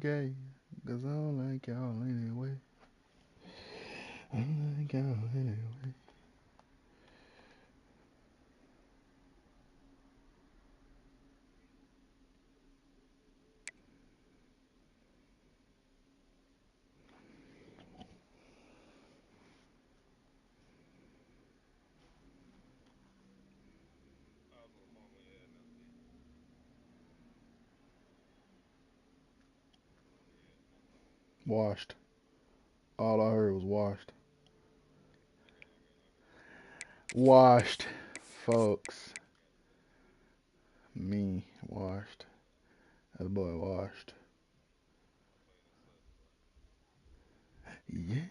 okay. Cause I don't like y'all anyway. I don't like y'all anyway. Washed. All I heard was washed. Washed, folks. Me, washed. That boy washed. Yeah.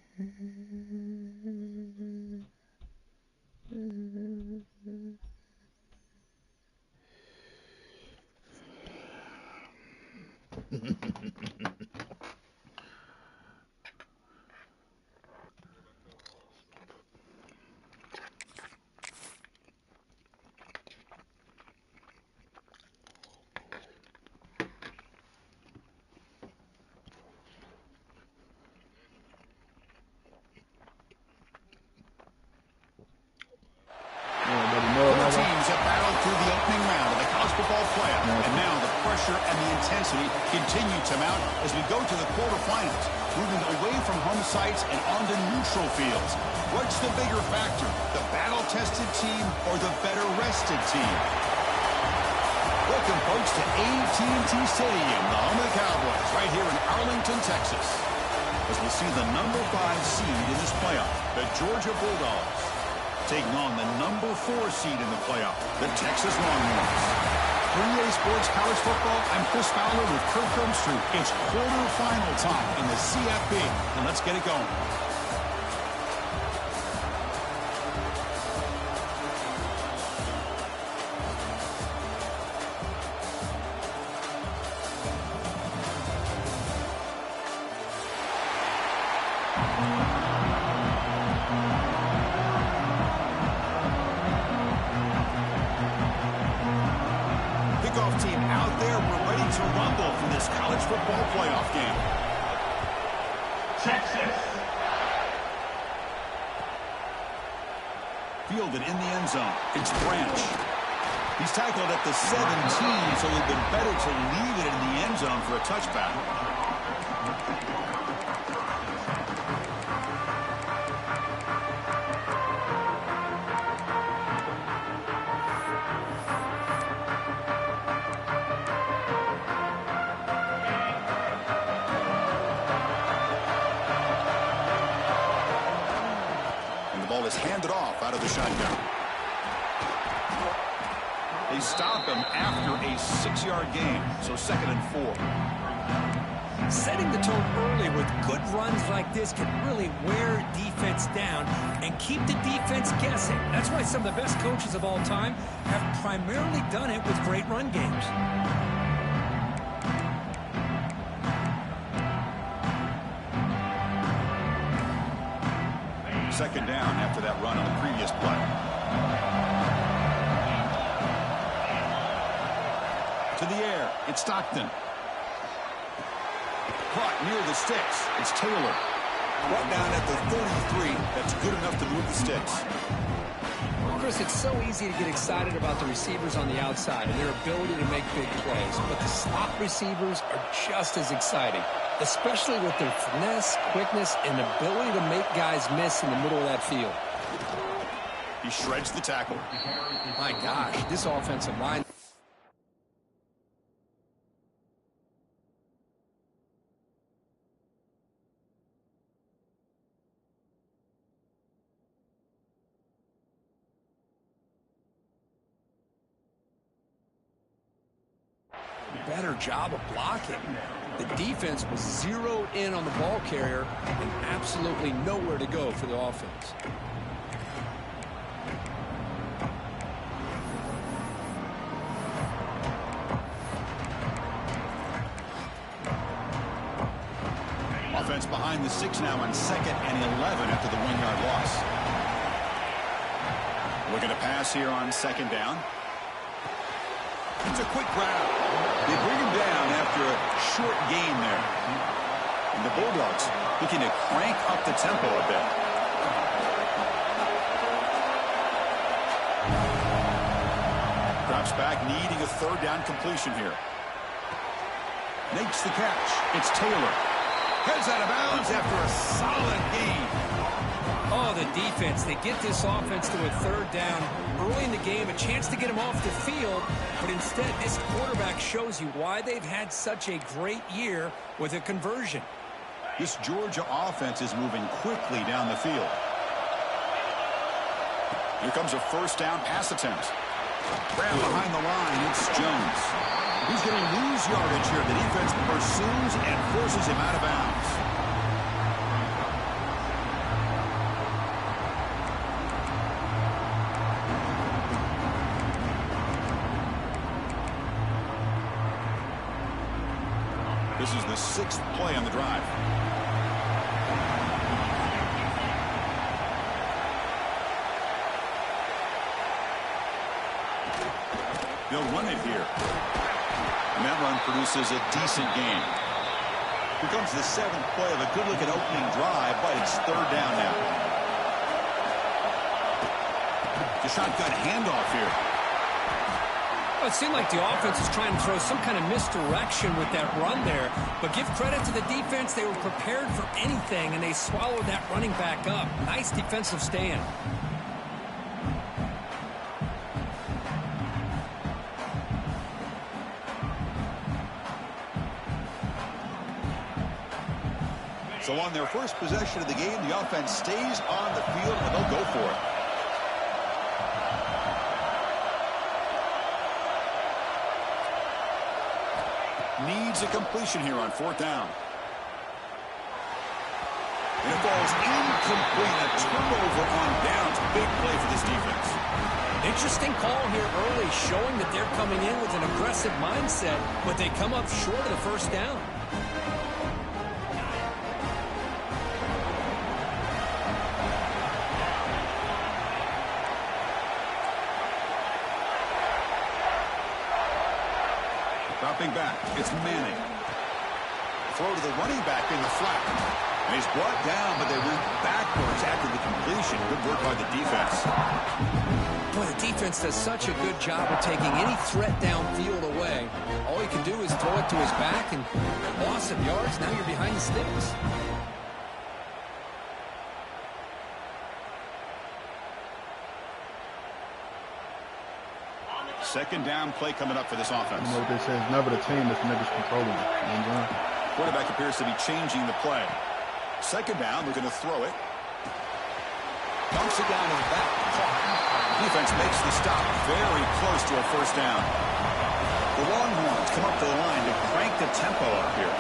Both teams have battled through the opening round of the college football playoff, and now the pressure and the intensity continue to mount as we go to the quarterfinals, moving away from home sites and onto neutral fields. What's the bigger factor, the battle-tested team or the better-rested team? Welcome, folks, to AT&T Stadium, the home of the Cowboys, right here in Arlington, Texas, as we'll see the number 5 seed in this playoff, the Georgia Bulldogs, taking on the number 4 seed in the playoff, the Texas Longhorns. For EA Sports College Football, I'm Chris Fowler with Kirk Herbstreit. It's quarterfinal time in the CFP, and let's get it going. Kickoff team out there. We're ready to rumble for this college football playoff game. Texas. Fielded in the end zone. It's Branch. He's tackled at the 17, so it would have been better to leave it in the end zone for a touchback. Ball is handed off out of the shotgun. They stop him after a 6-yard gain, so 2nd and 4. Setting the tone early with good runs like this can really wear defense down and keep the defense guessing. That's why some of the best coaches of all time have primarily done it with great run games. Second down after that run on the previous play. To the air, it's Stockton. Caught near the sticks, it's Taylor. Brought down at the 33, that's good enough to move the sticks. Chris, it's so easy to get excited about the receivers on the outside and their ability to make big plays, but the slot receivers are just as exciting, especially with their finesse, quickness, and ability to make guys miss in the middle of that field. He shreds the tackle. My gosh, this offensive line. Better job of blocking. The defense was zeroed in on the ball carrier and absolutely nowhere to go for the offense. Offense behind the 6 now on 2nd and 11 after the 1-yard loss. Looking to pass here on 2nd down. It's a quick grab. They bring him down after a short gain there. And the Bulldogs looking to crank up the tempo a bit. Drops back, needing a third down completion here. Makes the catch. It's Taylor. Heads out of bounds after a solid gain. Oh, the defense. They get this offense to a third down early in the game, a chance to get him off the field, but instead this quarterback shows you why they've had such a great year with a conversion. This Georgia offense is moving quickly down the field. Here comes a first down pass attempt. Grab behind the line, it's Jones. He's going to lose yardage here. The defense pursues and forces him out of bounds. This is the 6th play on the drive. They'll run it here. And that run produces a decent gain. Here comes the 7th play of a good-looking opening drive, but it's third down now. The shotgun handoff here. Well, it seemed like the offense is trying to throw some kind of misdirection with that run there. But give credit to the defense. They were prepared for anything, and they swallowed that running back up. Nice defensive stand. So on their first possession of the game, the offense stays on the field, and they'll go for it. Needs a completion here on 4th down. And it falls incomplete. A turnover on downs. Big play for this defense. Interesting call here early, showing that they're coming in with an aggressive mindset, but they come up short of the first down. Dropping back, it's Manning. Throw to the running back in the flat. And he's brought down, but they went backwards after the completion. Good work by the defense. Boy, the defense does such a good job of taking any threat downfield away. All he can do is throw it to his back, and loss of yards, now you're behind the sticks. Second down play coming up for this offense. You know what they say, it's never the team that's never controlling it. You know? Quarterback appears to be changing the play. Second down, they're going to throw it. Dumps it down to the back. Defense makes the stop very close to a first down. The Longhorns come up to the line to crank the tempo up here.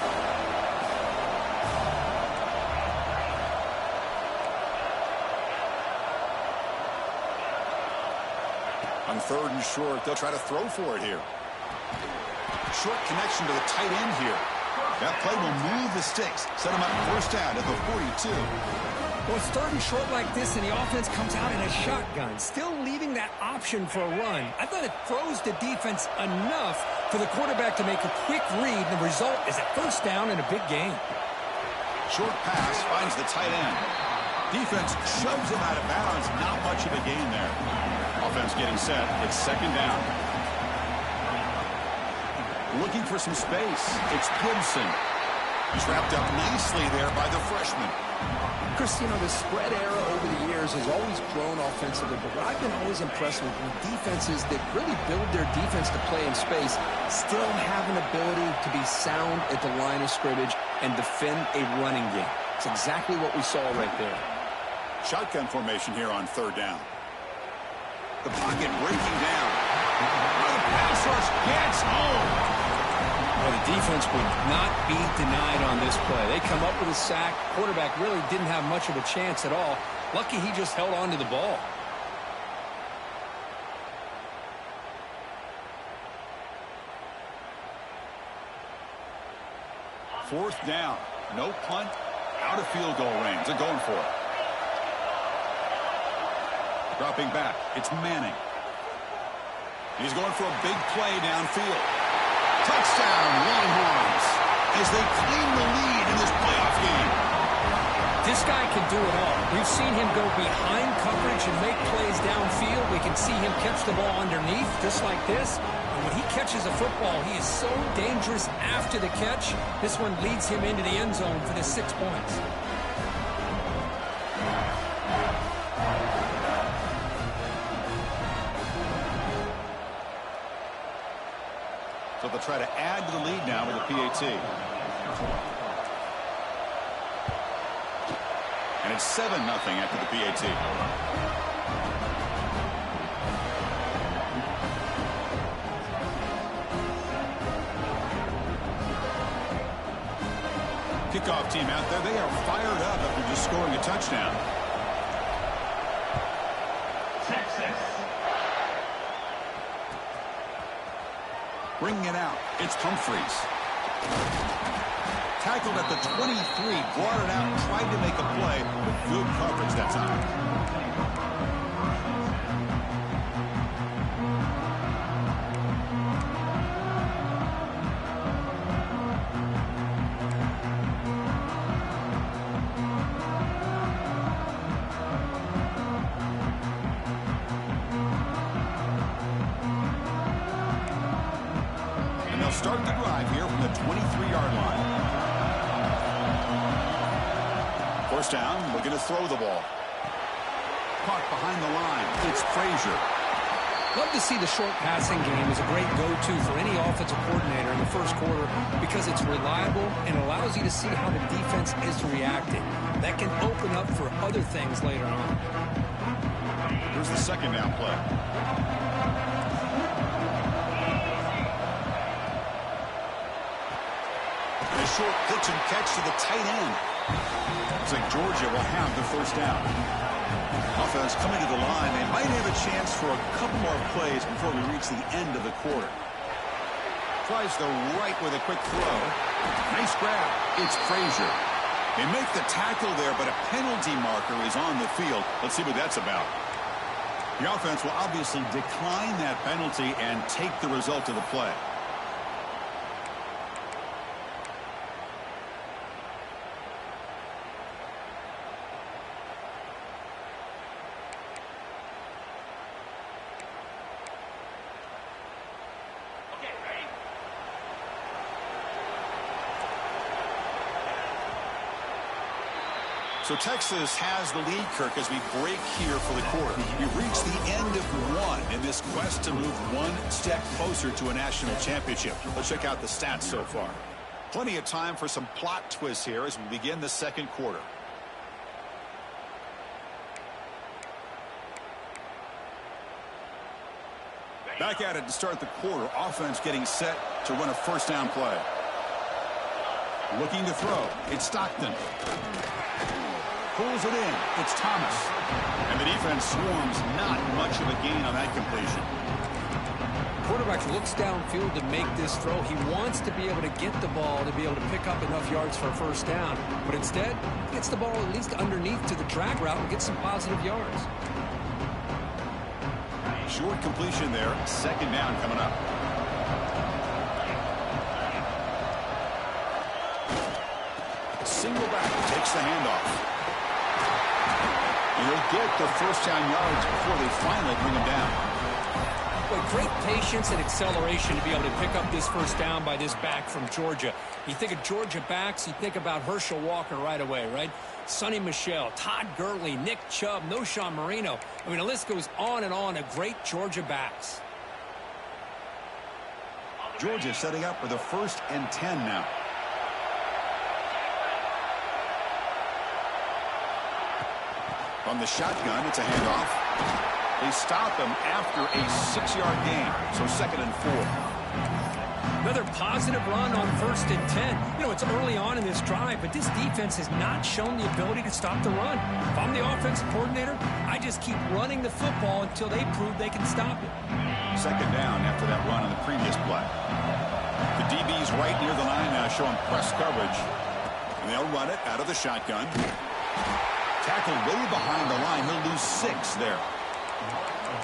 On 3rd and short, they'll try to throw for it here. Short connection to the tight end here. That play will move the sticks. Set them up first down at the 42. Well, it's 3rd and short like this, and the offense comes out in a shotgun, still leaving that option for a run. I thought it throws the defense enough for the quarterback to make a quick read, and the result is a first down and a big gain. Short pass finds the tight end. Defense shoves him out of bounds. Not much of a gain there. Offense getting set. It's second down. Looking for some space. It's Gibson. Trapped up nicely there by the freshman. Chris, you know, the spread era over the years has always grown offensively, but what I've been always impressed with defenses that really build their defense to play in space still have an ability to be sound at the line of scrimmage and defend a running game. It's exactly what we saw right there. Shotgun formation here on 3rd down. The pocket breaking down. The pass rush gets home. Well, the defense would not be denied on this play. They come up with a sack. Quarterback really didn't have much of a chance at all. Lucky he just held on to the ball. Fourth down. No punt. Out of field goal range. They're going for it. Dropping back. It's Manning. He's going for a big play downfield. Touchdown, Longhorns, as they claim the lead in this playoff game. This guy can do it all. We've seen him go behind coverage and make plays downfield. We can see him catch the ball underneath, just like this. And when he catches a football, he is so dangerous after the catch. This one leads him into the end zone for the 6 points. So they'll try to add to the lead now with a PAT. And it's 7-0 after the PAT. Kickoff team out there, they are fired up after just scoring a touchdown. Bringing it out, it's Humphreys. Tackled at the 23, brought it out, tried to make a play with good coverage that time. Start the drive here from the 23-yard line. First down, looking to throw the ball. Caught behind the line. It's Frazier. Love to see the short passing game as a great go-to for any offensive coordinator in the first quarter because it's reliable and allows you to see how the defense is reacting. That can open up for other things later on. Here's the second down play. A short pitch and catch to the tight end. Looks like Georgia will have the first down. Offense coming to the line. They might have a chance for a couple more plays before we reach the end of the quarter. Tries the right with a quick throw. Nice grab. It's Frazier. They make the tackle there, but a penalty marker is on the field. Let's see what that's about. The offense will obviously decline that penalty and take the result of the play. So Texas has the lead, Kirk, as we break here for the quarter. We've reached the end of one in this quest to move one step closer to a national championship. Let's check out the stats so far. Plenty of time for some plot twists here as we begin the second quarter. Back at it to start the quarter. Offense getting set to run a first down play. Looking to throw. It's Stockton. Pulls it in. It's Thomas. And the defense swarms. Not much of a gain on that completion. Quarterback looks downfield to make this throw. He wants to be able to get the ball to be able to pick up enough yards for a first down. But instead, gets the ball at least underneath to the drag route and gets some positive yards. Short completion there. Second down coming up. Single back. Takes the handoff. He'll get the first down yards before they finally bring him down. Boy, great patience and acceleration to be able to pick up this first down by this back from Georgia. You think of Georgia backs, you think about Herschel Walker right away, right? Sonny Michel, Todd Gurley, Nick Chubb, Noshawn Marino. I mean, the list goes on and on of great Georgia backs. Georgia setting up for the 1st and 10 now. From the shotgun, it's a handoff. They stop him after a 6-yard gain, so 2nd and 4. Another positive run on 1st and 10. You know, it's early on in this drive, but this defense has not shown the ability to stop the run. If I'm the offensive coordinator, I just keep running the football until they prove they can stop it. 2nd down after that run on the previous play. The DB's right near the line now showing press coverage. And they'll run it out of the shotgun. Tackled way behind the line. He'll lose 6 there.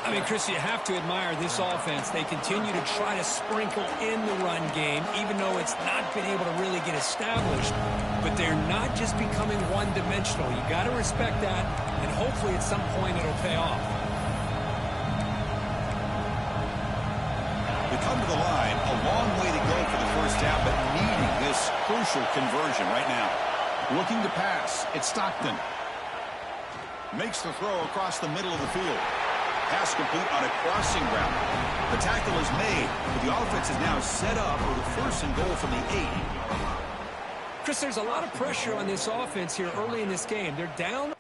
I mean, Chris, you have to admire this offense. They continue to try to sprinkle in the run game, even though it's not been able to really get established. But they're not just becoming one-dimensional. You got to respect that, and hopefully at some point it'll pay off. They come to the line, a long way to go for the first half, but needing this crucial conversion right now. Looking to pass, it's Stockton. Makes the throw across the middle of the field. Pass complete on a crossing route. The tackle is made, but the offense is now set up with a 1st and goal from the 8. Chris, there's a lot of pressure on this offense here early in this game. They're down.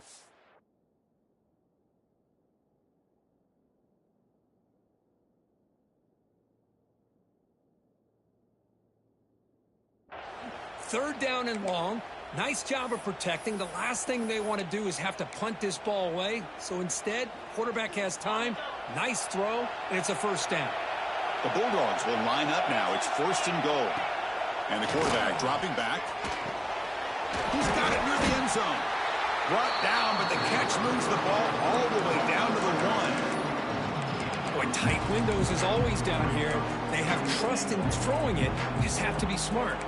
Third down and long. Nice job of protecting. The last thing they want to do is have to punt this ball away. So instead, quarterback has time. Nice throw, and it's a 1st down. The Bulldogs will line up now. It's 1st and goal. And the quarterback dropping back. He's got it near the end zone. Brought down, but the catch moves the ball all the way down to the 1. Boy, tight windows is always down here. They have trust in throwing it. You just have to be smart.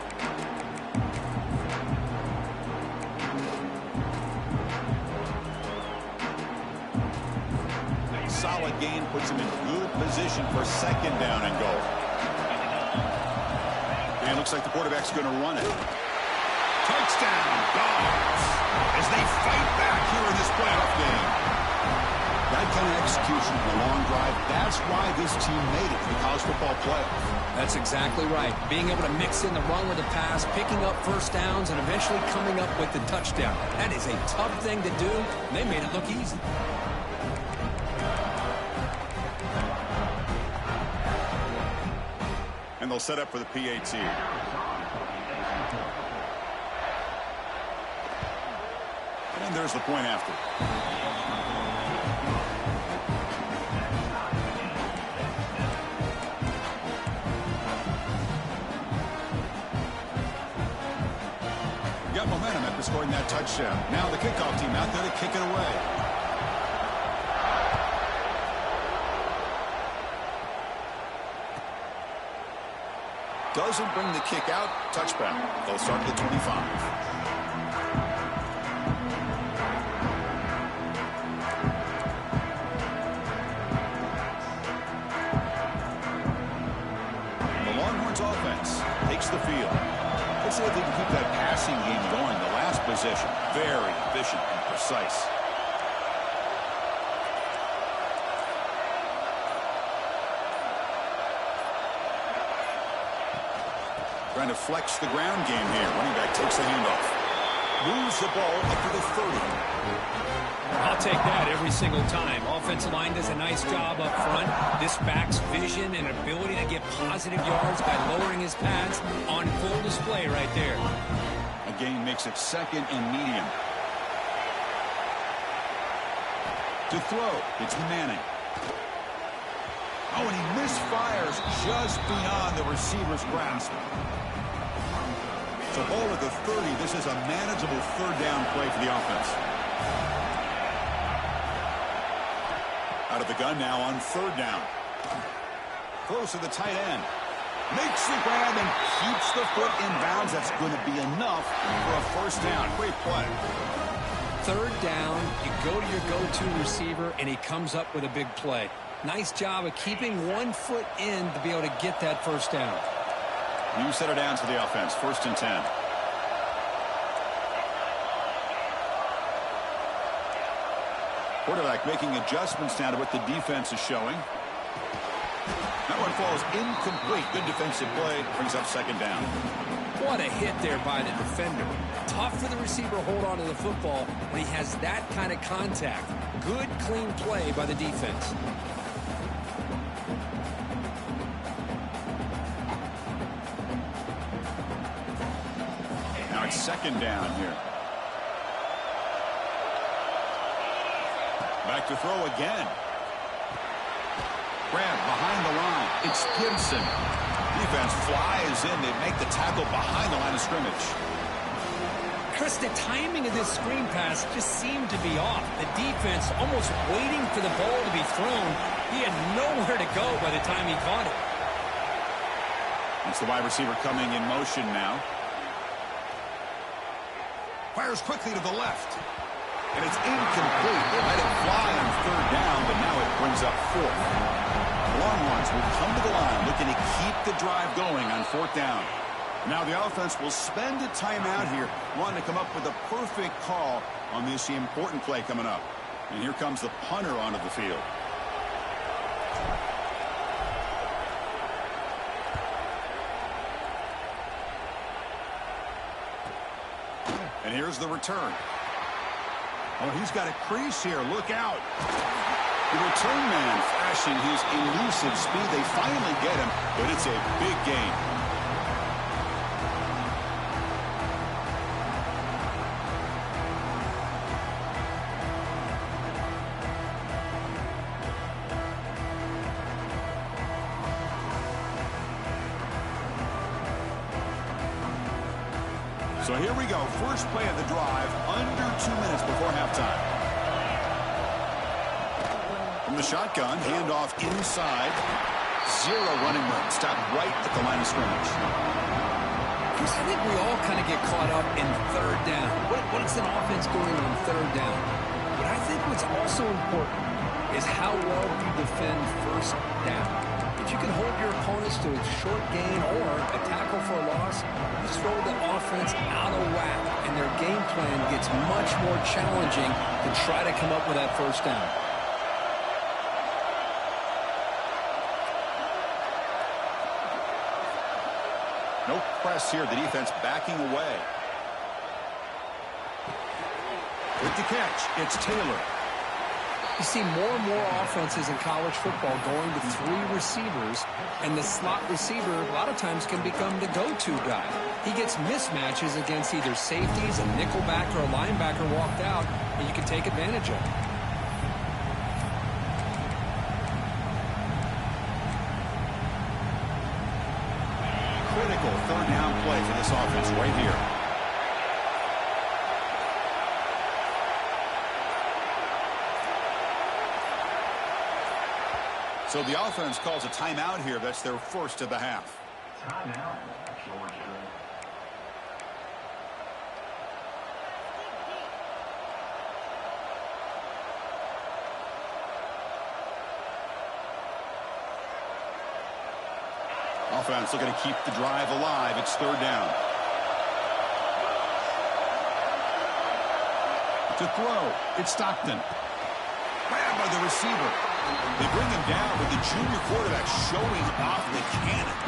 Solid gain puts him in good position for 2nd down and goal. And it looks like the quarterback's going to run it. Touchdown, Dogs, as they fight back here in this playoff game. That kind of execution in the long drive, that's why this team made it to the college football playoff. That's exactly right. Being able to mix in the run with the pass, picking up 1st downs, and eventually coming up with the touchdown. That is a tough thing to do, and they made it look easy. And they'll set up for the PAT. And there's the point after. Got momentum after scoring that touchdown. Now the kickoff team out there to kick it away. Doesn't bring the kick out. Touchback. They'll start at the 25. Offense takes the field. Let's see if they can keep that passing game going. The last possession, very efficient and precise. Trying to flex the ground game here. Running back takes the handoff. Moves the ball up to the 30. I'll take that every single time. Offensive line does a nice job up front. This back's vision and ability to get positive yards by lowering his pads on full display right there. A gain makes it 2nd and medium. To throw, it's Manning. Oh, and he misfires just beyond the receiver's grasp. So ball at the 30. This is a manageable 3rd down play for the offense. Out of the gun now on 3rd down. Close to the tight end. Makes the grab and keeps the foot in bounds. That's going to be enough for a 1st down. Great play. 3rd down, you go to your go-to receiver, and he comes up with a big play. Nice job of keeping 1 foot in to be able to get that 1st down. New set of downs for the offense. 1st and 10. Quarterback making adjustments now to what the defense is showing. That one falls incomplete. Good defensive play. Brings up 2nd down. What a hit there by the defender. Tough for the receiver to hold on to the football when he has that kind of contact. Good, clean play by the defense. Now it's 2nd down here. Back to throw again. Grab behind the line. It's Gibson. Defense flies in. They make the tackle behind the line of scrimmage. Chris, the timing of this screen pass just seemed to be off. The defense almost waiting for the ball to be thrown. He had nowhere to go by the time he caught it. It's the wide receiver coming in motion now. Fires quickly to the left. And it's incomplete. They let it fly on third down, but now it brings up fourth. The Longhorns will come to the line looking to keep the drive going on fourth down. Now the offense will spend a timeout here, wanting to come up with a perfect call on this important play coming up. And here comes the punter onto the field. And here's the return. Oh, he's got a crease here. Look out. The return man flashing his elusive speed. They finally get him, but it's a big gain. So here we go. First play of the drive, under 2 minutes before halftime. From the shotgun, handoff inside. Zero running room. Stop right at the line of scrimmage. Chris, I think we all kind of get caught up in third down. What is an offense doing on third down? But I think what's also important is how well you defend first down. If you can hold your opponents to a short gain or a tackle for a loss, you throw the offense out of whack, and their game plan gets much more challenging to try to come up with that first down. No press here. The defense backing away. With the catch, it's Taylor. You see more and more offenses in college football going to three receivers, and the slot receiver a lot of times can become the go-to guy. He gets mismatches against either safeties, a nickelback, or a linebacker walked out, and you can take advantage of it. Critical third down play for this offense right here. So the offense calls a timeout here. That's their first of the half. Timeout, Georgia. Offense looking to keep the drive alive. It's third down. To throw, it's Stockton. Grabbed by the receiver. They bring him down with the junior quarterback showing off the cannon.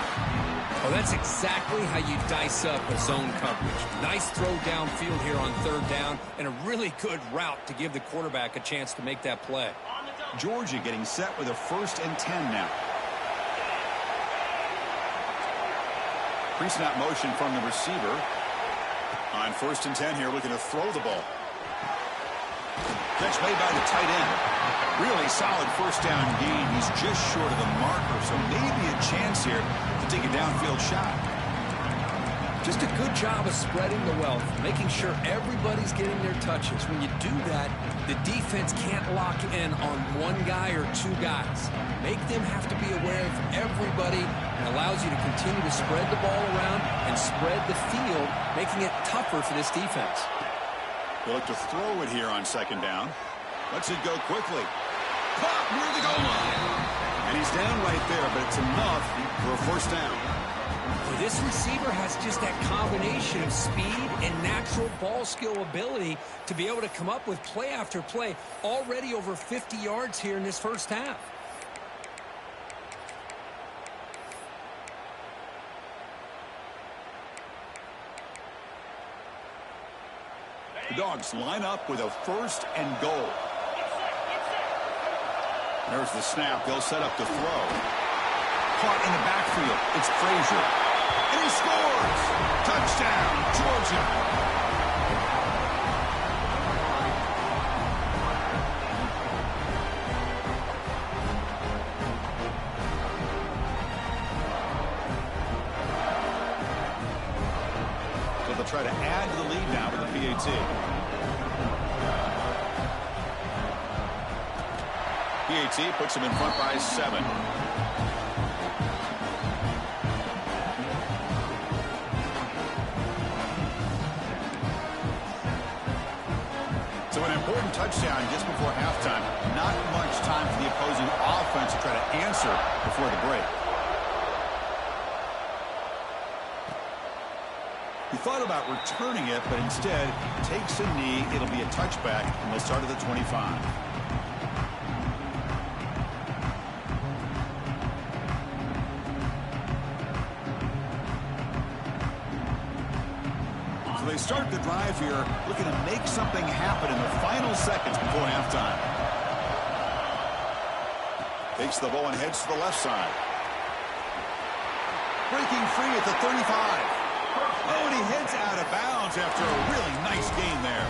Oh, that's exactly how you dice up a zone coverage. Nice throw downfield here on third down, and a really good route to give the quarterback a chance to make that play. Georgia getting set with a 1st and 10 now. Pre-snap motion from the receiver. On 1st and 10 here, looking to throw the ball. Catch made by the tight end. Really solid first down gain. He's just short of the marker, so maybe a chance here to take a downfield shot. Just a good job of spreading the wealth, making sure everybody's getting their touches. When you do that, the defense can't lock in on one guy or two guys. Make them have to be aware of everybody, and allows you to continue to spread the ball around and spread the field, making it tougher for this defense. They'll look to throw it here on 2nd down. Lets it go quickly. Pop near the goal line. And he's down right there, but it's enough for a 1st down. Well, this receiver has just that combination of speed and natural ball skill ability to be able to come up with play after play. Already over 50 yards here in this first half. The Dogs line up with a 1st and goal. There's the snap. They'll set up the throw. Caught in the backfield. It's Frazier. And he scores! Touchdown, Georgia! try to add to the lead now with the PAT. PAT puts him in front by 7. So an important touchdown just before halftime. Not much time for the opposing offense to try to answer before the break. He thought about returning it, but instead takes a knee. It'll be a touchback, and they'll start at the 25. So they start the drive here, looking to make something happen in the final seconds before halftime. Takes the ball and heads to the left side. Breaking free at the 35. Oh, and he heads out of bounds after a really nice gain there.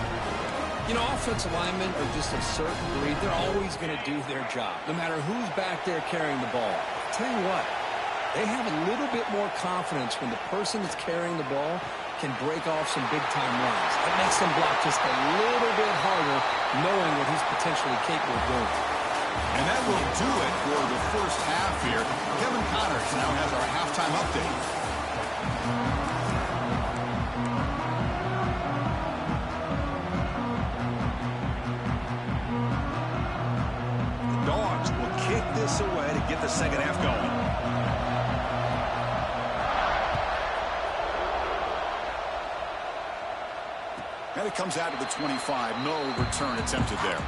You know, offensive linemen are just a certain breed. They're always going to do their job, no matter who's back there carrying the ball. I'll tell you what, they have a little bit more confidence when the person that's carrying the ball can break off some big-time runs. That makes them block just a little bit harder, knowing what he's potentially capable of doing. And that will do it for the first half here. Kevin Connors now has our halftime update. This away to get the second half going. And it comes out to the 25. No return attempted there.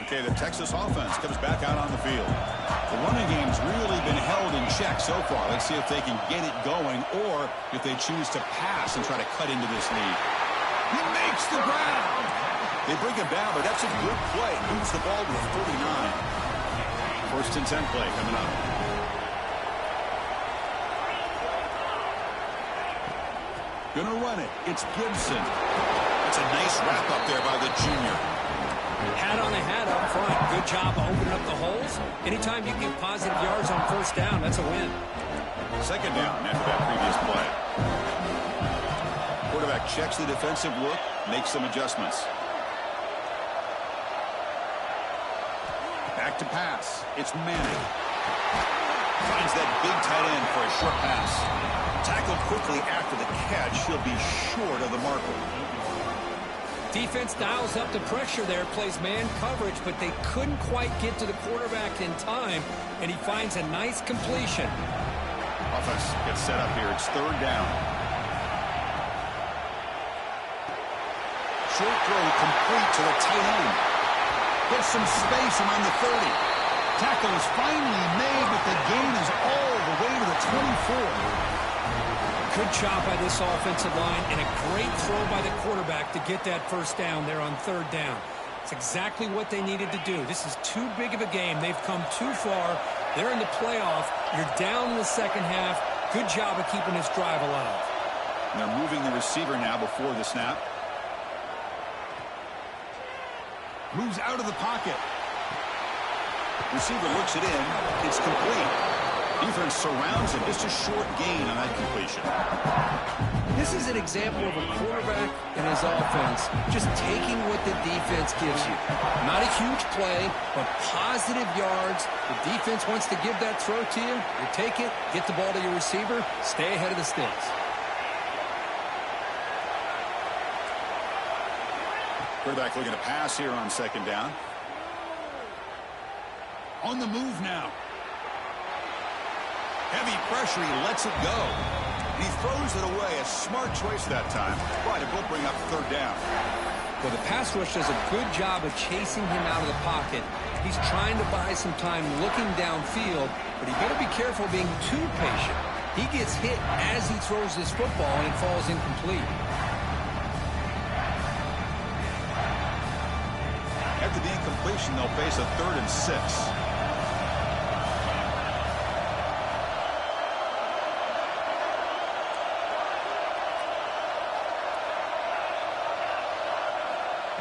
Okay, the Texas offense comes back out on the field. The running game's really been held in check so far. Let's see if they can get it going or if they choose to pass and try to cut into this lead. He makes the ground. They bring him down, but that's a good play. Moves the ball to the 49. First and 10 play coming up. Gonna run it. It's Gibson. That's a nice wrap up there by the junior. Hat on a hat up front. Good job of opening up the holes. Anytime you get positive yards on first down, that's a win. Second down after that previous play. Quarterback checks the defensive look, makes some adjustments. Back to pass. It's Manning. Finds that big tight end for a short pass. Tackled quickly after the catch. He'll be short of the marker. Defense dials up the pressure there, plays man coverage, but they couldn't quite get to the quarterback in time, and he finds a nice completion. Offense gets set up here. It's third down. Short throw complete to the tight end. Gets some space around the 30. Tackle is finally made, but the gain is all the way to the 24. Good job by this offensive line and a great throw by the quarterback to get that first down there on third down. It's exactly what they needed to do. This is too big of a game. They've come too far. They're in the playoff. You're down in the second half. Good job of keeping this drive alive. And they're moving the receiver now before the snap. Moves out of the pocket. Receiver looks it in. It's complete. Defense surrounds him. Just a short gain on that completion. This is an example of a quarterback and his offense just taking what the defense gives you. Not a huge play, but positive yards. The defense wants to give that throw to you. You take it, get the ball to your receiver, stay ahead of the sticks. Quarterback looking to pass here on second down. On the move now. Heavy pressure, he lets it go. And he throws it away. A smart choice that time. But it will bring up third down. Well, the pass rush does a good job of chasing him out of the pocket. He's trying to buy some time looking downfield, but he better be careful being too patient. He gets hit as he throws this football, and it falls incomplete. After the incompletion, they'll face a 3rd and 6.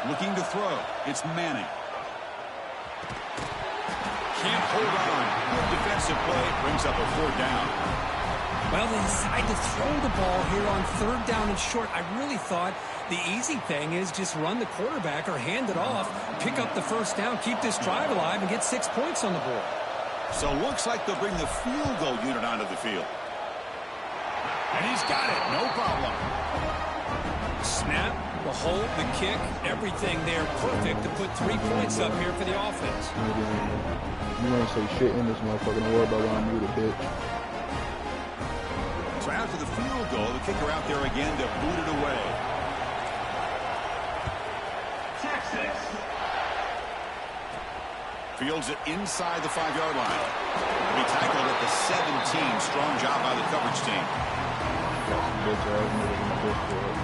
Looking to throw. It's Manning. Can't hold on. Good defensive play. Brings up a 4th down. Well, they decide to throw the ball here on 3rd down and short. I really thought the easy thing is just run the quarterback or hand it off, pick up the 1st down, keep this drive alive, and get 6 points on the board. So looks like they'll bring the field goal unit onto the field. And he's got it. No problem. Snap, the hold, the kick, everything there perfect to put 3 points up here for the offense. You want to say shit in this motherfucker. Don't worry about why I'm muted, bitch. So after the field goal, the kicker out there again to boot it away. Texas. Fields it inside the 5-yard line. He tackled at the 17. Strong job by the coverage team. Bitch ass niggas in the Discord.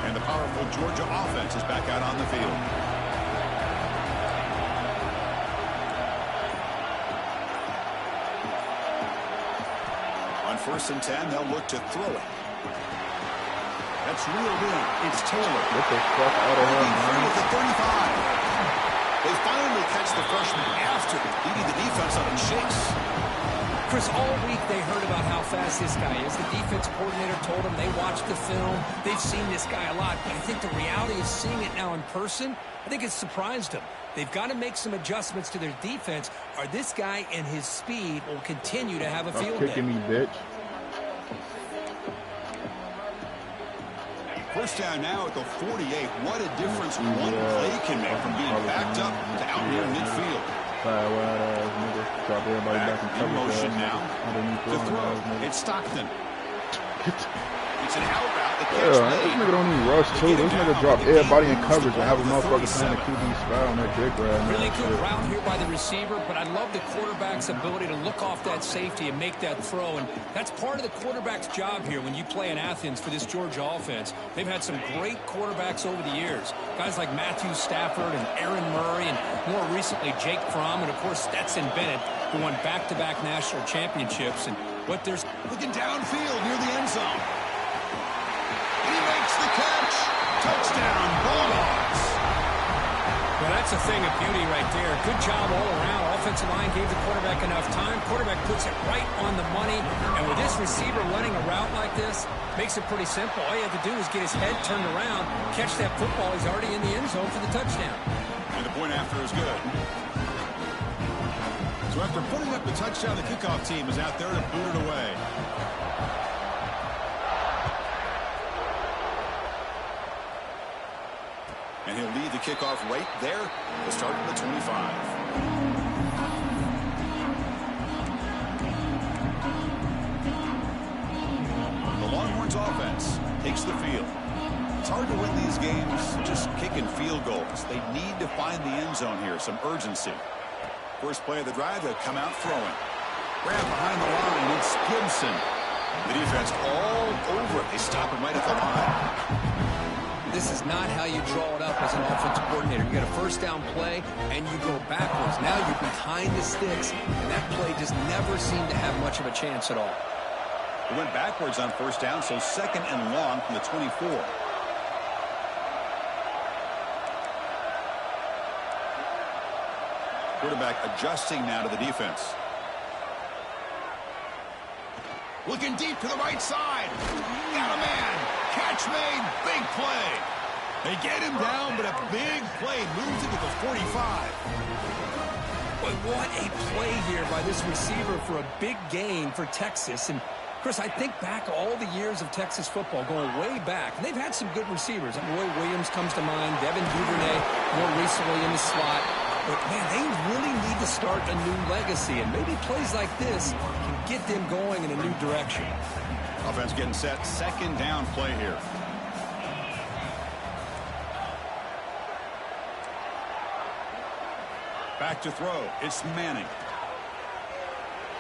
And the powerful Georgia offense is back out on the field. On 1st and 10, they'll look to throw it. That's reeled in. It's Taylor. Get the fuck out of here, man. At the 35. They finally catch the freshman after leading the defense on a chase. Chris, all week they heard about how fast this guy is. The defense coordinator told them they watched the film. They've seen this guy a lot. But I think the reality of seeing it now in person, I think it's surprised them. They've got to make some adjustments to their defense, or this guy and his speed will continue to have a field day. Kicking me, bitch. 1st down now at the 48. What a difference one play can make from being backed up to out near midfield. Drop everybody back in motion now. To throw. It's Stockton. It's an out route. Yeah, this nigga don't even rush too. This nigga drop everybody in coverage and have a motherfucker playing the QB spy on that dick right now. Really good route here by the receiver, but I love the quarterback's ability to look off that safety and make that throw, and that's part of the quarterback's job here when you play in Athens for this Georgia offense. They've had some great quarterbacks over the years. Guys like Matthew Stafford and Aaron Murray, and more recently Jake Fromm, and of course Stetson Bennett, who won back-to-back national championships. And what there's looking downfield near the end zone. He makes the catch. Touchdown, Bulldogs. Well, that's a thing of beauty right there. Good job all around. Offensive line gave the quarterback enough time. Quarterback puts it right on the money. And with this receiver running a route like this, makes it pretty simple. All you have to do is get his head turned around, catch that football. He's already in the end zone for the touchdown. And the point after is good. So after putting up the touchdown, the kickoff team is out there to boot it away. And he'll lead the kickoff right there to start at the 25. The Longhorns offense takes the field. It's hard to win these games just kicking field goals. They need to find the end zone here, some urgency. First play of the drive, they'll come out throwing. Grab behind the line, it's Gibson. The defense all over it. They stop him right at the line. This is not how you draw it up as an offensive coordinator. You got a 1st down play, and you go backwards. Now you're behind the sticks, and that play just never seemed to have much of a chance at all. It went backwards on 1st down, so 2nd and long from the 24. Quarterback adjusting now to the defense. Looking deep to the right side. Got a man. Catch made. Big play. They get him down, but a big play moves it to the 45. Boy, what a play here by this receiver for a big gain for Texas. And Chris, I think back all the years of Texas football, going way back, and they've had some good receivers. Roy Williams comes to mind, Devin Duvernay more recently in the slot. But, man, they really need to start a new legacy, and maybe plays like this can get them going in a new direction. Offense getting set. 2nd down play here. Back to throw. It's Manning.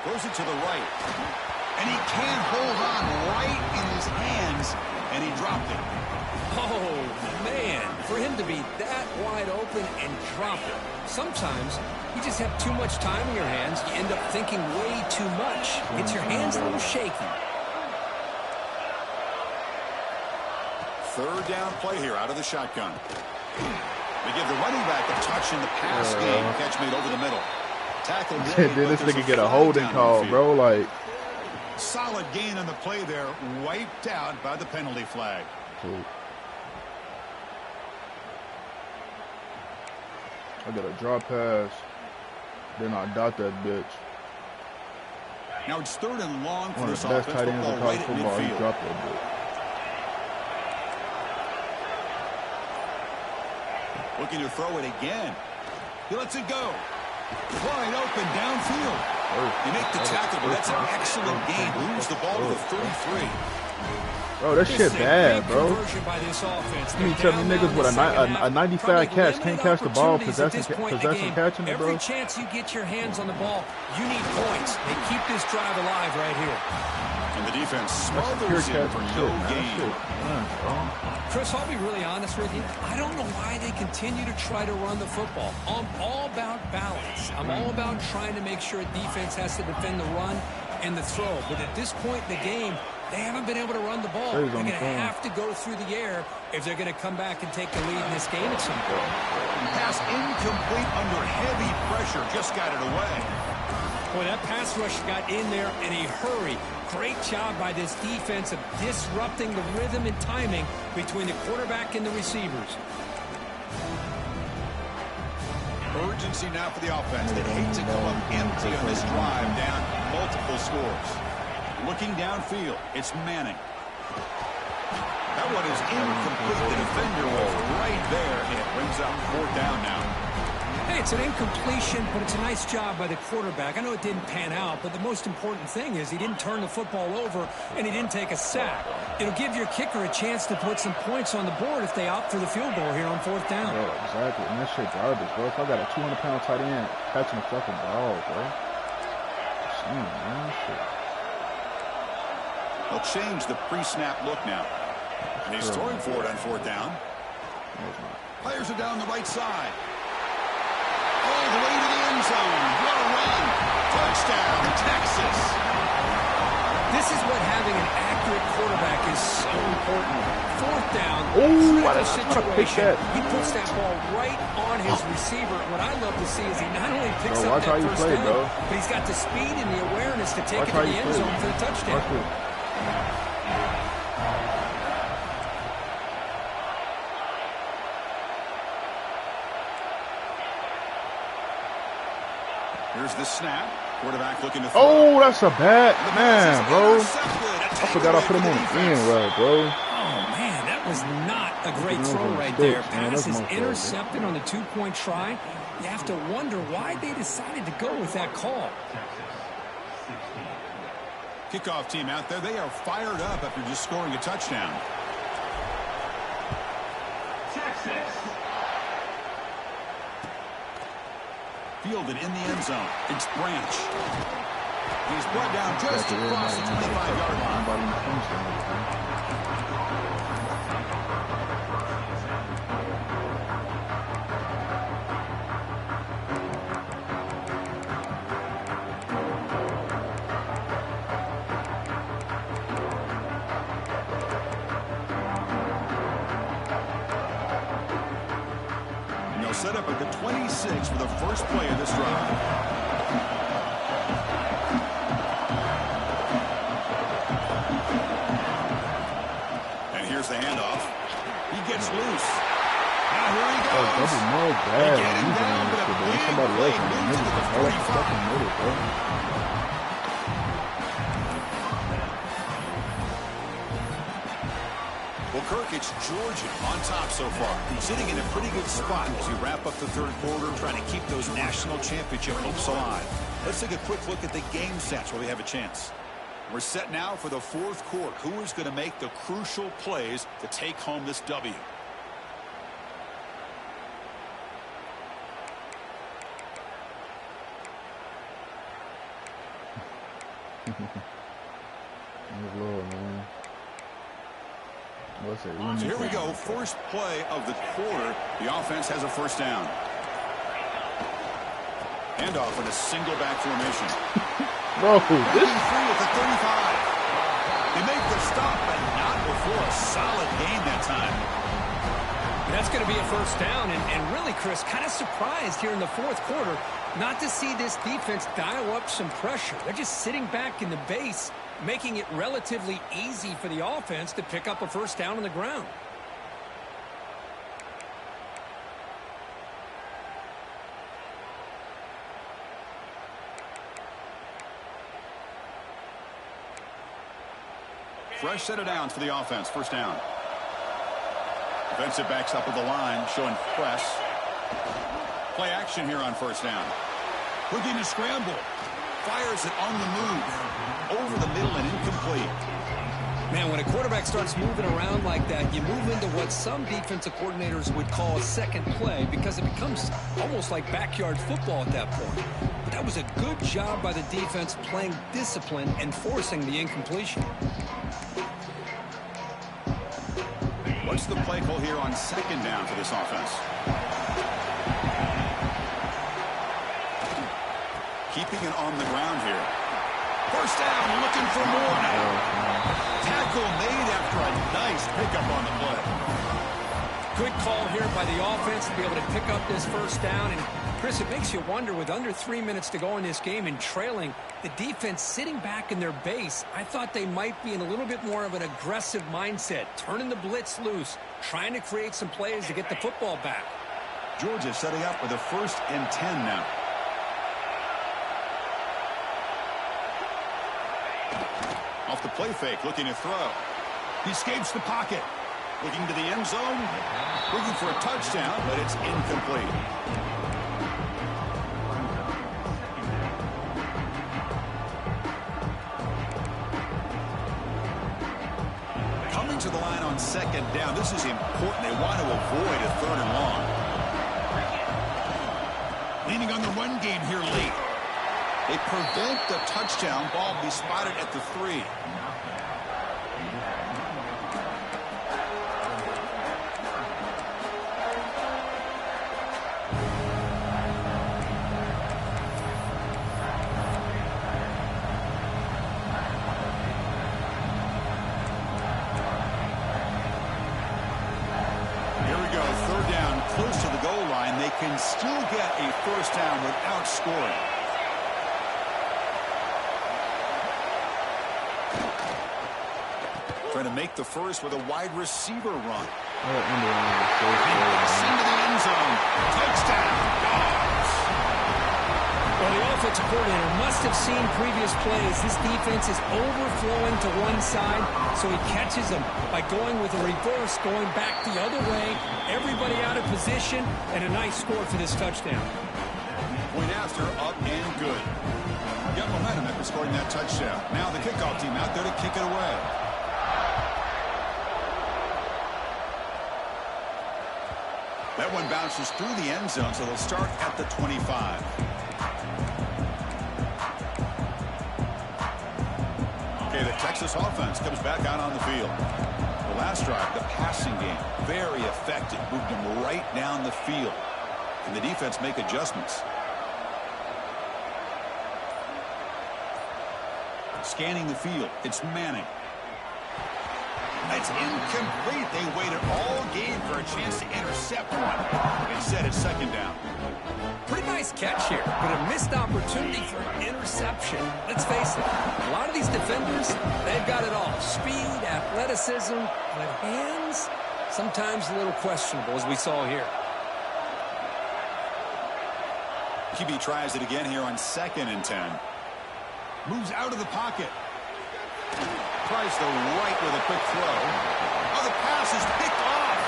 Throws it to the right. And he can't hold on right in his hands, and he dropped it. Oh, man, for him to be that wide open and drop it. Sometimes you just have too much time in your hands. You end up thinking way too much. Gets your hands a little shaky. Third down play here out of the shotgun. They give the running back a touch in the pass game. Catch made over the middle. Tackle made, Did this nigga get a holding call, bro? Like, solid gain on the play there, wiped out by the penalty flag. cool. I got a drop pass. Then I dot that bitch. Now it's 3rd and long for One of this the best offense. tight ends in Football college right at football. He midfield. dropped that bitch. Looking to throw it again. He lets it go. Wide open downfield. You make the tackle, but that's an excellent gain. Moves the ball to the 33. Bro, that shit bad, bro. You mean tell me niggas with a 95 catch can't catch the ball, possession catching it, bro? Every chance you get your hands on the ball, you need points. They keep this drive alive right here. And the defense smothers him for no gain. Chris, I'll be really honest with you. I don't know why they continue to try to run the football. I'm all about balance. I'm all about trying to make sure a defense has to defend the run and the throw. But at this point in the game, they haven't been able to run the ball. They're going to have to go through the air if they're going to come back and take the lead in this game at some point. Pass incomplete under heavy pressure. Just got it away. Boy, that pass rush got in there in a hurry. Great job by this defense of disrupting the rhythm and timing between the quarterback and the receivers. Urgency now for the offense. They hate to come up empty on this drive, down multiple scores. Looking downfield, it's Manning. That one is incomplete. The defender was right there, and it brings up 4th down now. Hey, it's an incompletion, but it's a nice job by the quarterback. I know it didn't pan out, but the most important thing is he didn't turn the football over, and he didn't take a sack. It'll give your kicker a chance to put some points on the board if they opt for the field goal here on 4th down. Bro, exactly. And that shit garbage, bro. If I got a 200-pound tight end catching a fucking ball, bro. Man, shit. They'll change the pre-snap look now. And he's throwing for it on 4th down. Players are down the right side. All the way to the end zone. What a run. Touchdown, Texas. This is what having an accurate quarterback is so important. 4th down, critical situation. He puts that ball right on his receiver. What I love to see is he not only picks up that first down, but he's got the speed and the awareness to take it to the end zone for the touchdown. Here's the snap. Quarterback looking to throw. Oh, that's a bad man, bro. I forgot I put him on the end right, bro. Oh, man, that was not a great throw right there. Pass is intercepted on the 2-point try. You have to wonder why they decided to go with that call. Kickoff team out there. They are fired up after just scoring a touchdown. Texas. Fielded in the end zone. It's Branch. He's brought down just across the 25-yard line. Set up at the 26 for the first play of this drive. And here's the handoff. He gets loose. Now here he goes. Double mode bad. They get him down, but a big play moved to the 45. Well, Kirk, it's Georgia on top so far, sitting in a pretty good spot as we wrap up the 3rd quarter, trying to keep those national championship hopes alive. Let's take a quick look at the game stats while we have a chance. We're set now for the 4th quarter. Who is going to make the crucial plays to take home this W? Oh, Lord, man. What's So here we go. First play of the quarter. The offense has a first down. Handoff in a single back formation. Bro, this is free at the 35. They make the stop, but not before a solid gain that time. That's going to be a first down, and really, Chris, kind of surprised here in the fourth quarter not to see this defense dial up some pressure. They're just sitting back in the base, making it relatively easy for the offense to pick up a first down on the ground. Fresh set of downs for the offense. First down. Defensive backs up with the line, showing press. Play action here on first down. Looking to scramble. Fires it on the move. Over the middle and incomplete. Man, when a quarterback starts moving around like that, you move into what some defensive coordinators would call a second play because it becomes almost like backyard football at that point. But that was a good job by the defense playing discipline and forcing the incompletion. What's the play call here on second down for this offense? Keeping it on the ground here. First down, looking for more now. Tackle made after a nice pickup on the play. Good call here by the offense to be able to pick up this first down. And, Chris, it makes you wonder, with under 3 minutes to go in this game and trailing, the defense sitting back in their base, I thought they might be in a little bit more of an aggressive mindset, turning the blitz loose, trying to create some plays to get the football back. Georgia setting up with a 1st and 10 now. Off the play fake, looking to throw. He escapes the pocket. Looking to the end zone. Looking for a touchdown, but it's incomplete. Coming to the line on second down. This is important. They want to avoid a 3rd and long. Leaning on the run game here late. They prevent the touchdown. Ball be spotted at the 3. Here we go. 3rd down, close to the goal line. They can still get a first down without scoring. Trying to make the first with a wide receiver run. Into the end zone. Touchdown. Dogs. Well, the offensive coordinator must have seen previous plays. This defense is overflowing to one side, so he catches them by going with a reverse, going back the other way. Everybody out of position, and a nice score for this touchdown. Point after, up and good. Got momentum after scoring that touchdown. Now the kickoff team out there to kick it away. That one bounces through the end zone, so they'll start at the 25. Okay, the Texas offense comes back out on the field. The last drive, the passing game, very effective. Moved them right down the field. And the defense make adjustments. Scanning the field, it's Manning. It's incomplete. They waited all game for a chance to intercept one. Instead, it's second down. Pretty nice catch here, but a missed opportunity for an interception. Let's face it, a lot of these defenders, they've got it all. Speed, athleticism, but hands, sometimes a little questionable, as we saw here. QB tries it again here on 2nd and 10. Moves out of the pocket. Tries the right with a quick throw. Oh, the pass is picked off.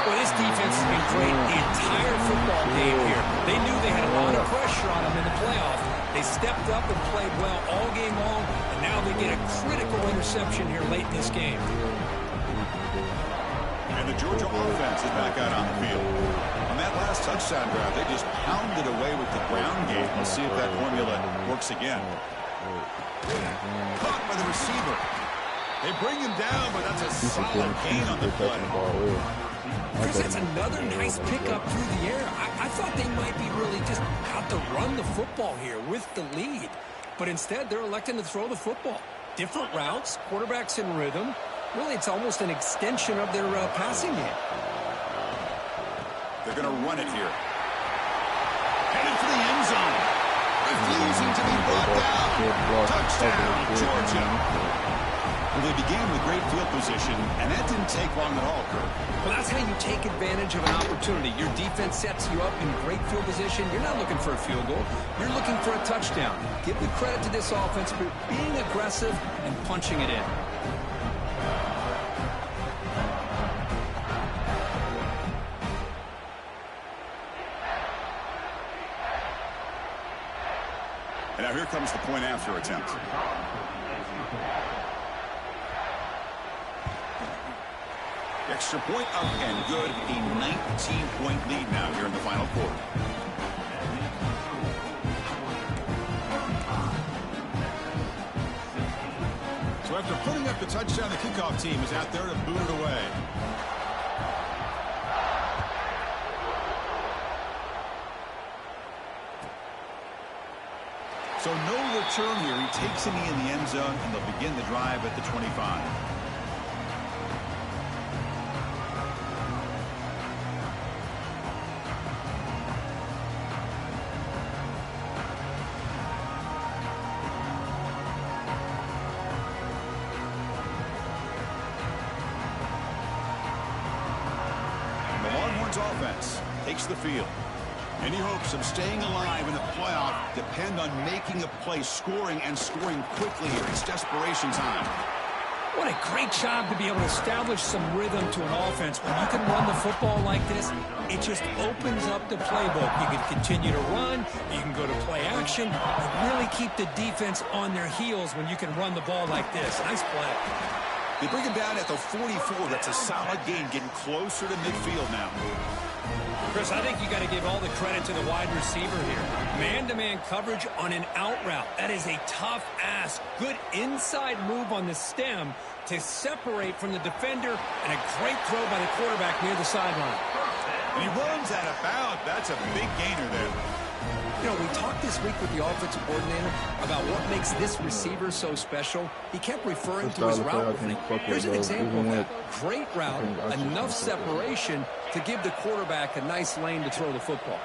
Well, this defense has been great the entire football game here. They knew they had a lot of pressure on them in the playoffs. They stepped up and played well all game long, and now they get a critical interception here late in this game. And the Georgia offense is back out on the field. On that last touchdown drive, they just pounded away with the ground game. Let's see if that formula works again. Caught by the receiver. They bring him down, but that's a solid gain on the play. Chris, that's another nice pickup through the air. I thought they might be really just out to run the football here with the lead. But instead, they're electing to throw the football. Different routes, quarterbacks in rhythm. Really, it's almost an extension of their passing game. They're going to run it here. Headed for the end zone. Refusing to be brought down. Touchdown, Georgia. Well, they began with great field position, and that didn't take long at all, Kirk. Well, that's how you take advantage of an opportunity. Your defense sets you up in great field position. You're not looking for a field goal. You're looking for a touchdown. Give the credit to this offense for being aggressive and punching it in. And now here comes the point after attempt. Extra point up and good. A 19-point lead now here in the final quarter. So after putting up the touchdown, the kickoff team is out there to boot it away. So no return here. He takes it in the end zone, and they'll begin the drive at the 25. Offense takes the field. Any hopes of staying alive in the playoff depend on making a play, scoring, and scoring quickly here. It's desperation time. What a great job to be able to establish some rhythm to an offense. When you can run the football like this, it just opens up the playbook. You can continue to run, you can go to play action, and really keep the defense on their heels when you can run the ball like this. Nice play. They bring him down at the 44. That's a solid gain, getting closer to midfield now. Chris, I think you got to give all the credit to the wide receiver here. Man-to-man coverage on an out route. That is a tough ask. Good inside move on the stem to separate from the defender, and a great throw by the quarterback near the sideline. And he runs out of bounds. That's a big gainer there. You know, we talked this week with the offensive coordinator about what makes this receiver so special. He kept referring to his route running. Here's an example of that. Great route, enough separation to give the quarterback a nice lane to throw the football.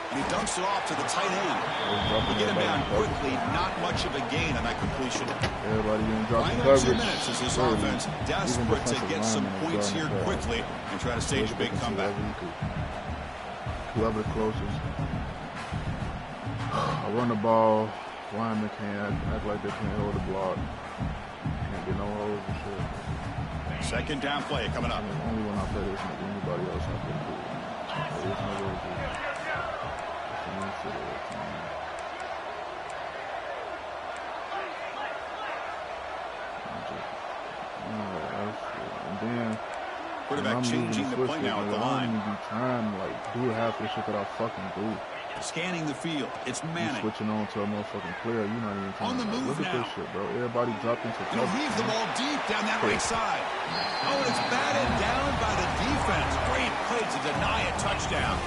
And he dumps it off to the tight end. He get him down quickly. Not much of a gain on that completion. Final 2 minutes as this offense desperate to get some points here quickly and try to stage a big comeback. Whoever the closest. I run the ball. Lineman can't act like they can't hold the block. Can't get no holes and shit. Second down play coming up. Only when I play this, anybody else I can do. There's no way to do it. And then quarterback changing the play now at the line. I don't even be trying to do half the shit that I fucking do. Scanning the field. It's Madden. Switching on to a motherfucking player. You're not even trying on the move look now. At this shit, bro. Everybody dropped into coverage. He'll leave the ball deep down that right side. Oh, and it's batted down by the defense. Great play to deny a touchdown.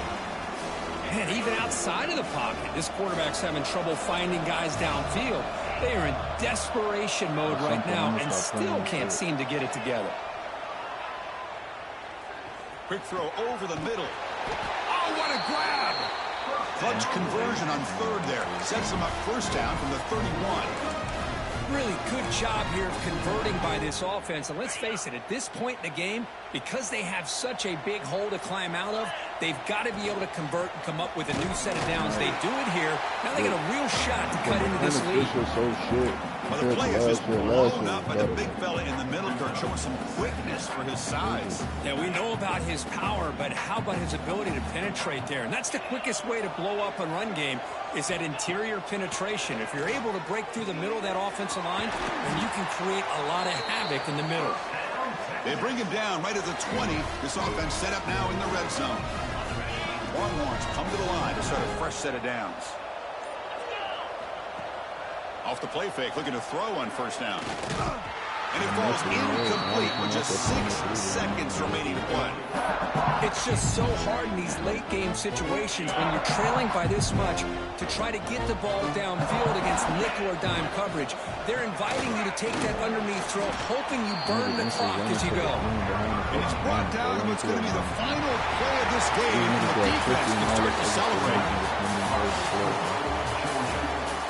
And even outside of the pocket, this quarterback's having trouble finding guys downfield. They are in desperation mode right now and still can't seem to get it together. Quick throw over the middle. Oh, what a grab! Clutch conversion on third there. Sets him up first down from the 31. Really good job here of converting by this offense. And let's face it, at this point in the game, because they have such a big hole to climb out of, they've got to be able to convert and come up with a new set of downs. They do it here. Now they got a real shot to cut into this lead. Well, the play is just blown up by the big fella in the middle, Kirk, showing some quickness for his size. Yeah, we know about his power, but how about his ability to penetrate there? And that's the quickest way to blow up a run game, is that interior penetration. If you're able to break through the middle of that offensive line, then you can create a lot of havoc in the middle. They bring him down right at the 20. This offense set up now in the red zone. Longhorns come to the line to start a fresh set of downs. Off the play fake, looking to throw on first down. And it falls incomplete with just 6 seconds remaining to play. It's just so hard in these late game situations when you're trailing by this much to try to get the ball downfield against nickel or dime coverage. They're inviting you to take that underneath throw, hoping you burn the clock as you go. And it's brought down to what's going to be the final play of this game. And the defense can start to celebrate.